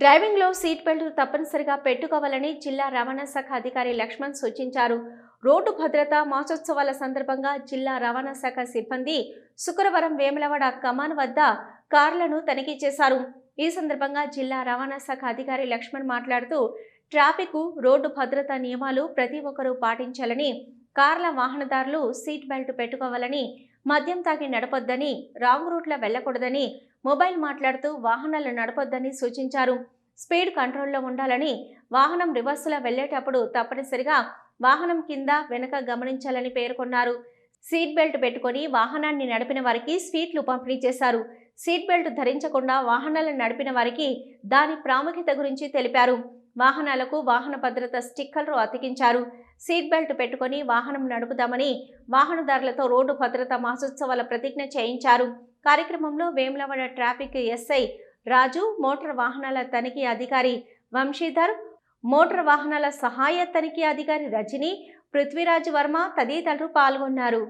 డ్రైవింగ్లో seat belt తప్పనిసరిగా పెట్టుకోవాలని జిల్లా రవాణా శాఖ అధికారి లక్ష్మణ్ సూచించారు. రోడ్డు భద్రతా మాసోత్సవాల సందర్భంగా జిల్లా రవాణా శాఖ సిబ్బంది శుక్రవారం వేములవాడ కమాన్ వద్ద కార్లను తనిఖీ చేశారు. ఈ సందర్భంగా జిల్లా రవాణా శాఖ అధికారి లక్ష్మణ్ మాట్లాడుతూ, ట్రాఫిక్, రోడ్డు భద్రతా నియమాలు ప్రతి ఒక్కరూ పాటించాలని, కార్ల వాహనదారులు సీట్ బెల్ట్ పెట్టుకోవాలని, మద్యం తాగి నడపొద్దని, రాంగ్ రూట్లో వెళ్లకూడదని, మొబైల్ మాట్లాడుతూ వాహనాలు నడపొద్దని సూచించారు. స్పీడ్ కంట్రోల్లో ఉండాలని, వాహనం రివర్సులో వెళ్లేటప్పుడు తప్పనిసరిగా వాహనం కింద వెనుక గమనించాలని పేర్కొన్నారు. సీట్ బెల్ట్ పెట్టుకొని వాహనాన్ని నడిపిన వారికి స్వీట్లు పంపిణీ చేశారు. సీట్ బెల్ట్ ధరించకుండా వాహనాలను నడిపిన వారికి దాని ప్రాముఖ్యత గురించి తెలిపారు. వాహనాలకు వాహన భద్రత స్టిక్కర్లు అతికించారు. సీట్ బెల్ట్ పెట్టుకొని వాహనం నడుపుదామని వాహనదారులతో రోడ్డు భద్రతా మాసోత్సవాల ప్రతిజ్ఞ చేయించారు. కార్యక్రమంలో వేములవాడ ట్రాఫిక్ ఎస్ఐ రాజు, మోటార్ వాహనాల తనిఖీ అధికారి వంశీధర్, మోటార్ వాహనాల సహాయ తనిఖీ అధికారి రజని, పృథ్వీరాజ్ వర్మ తదితరులు పాల్గొన్నారు.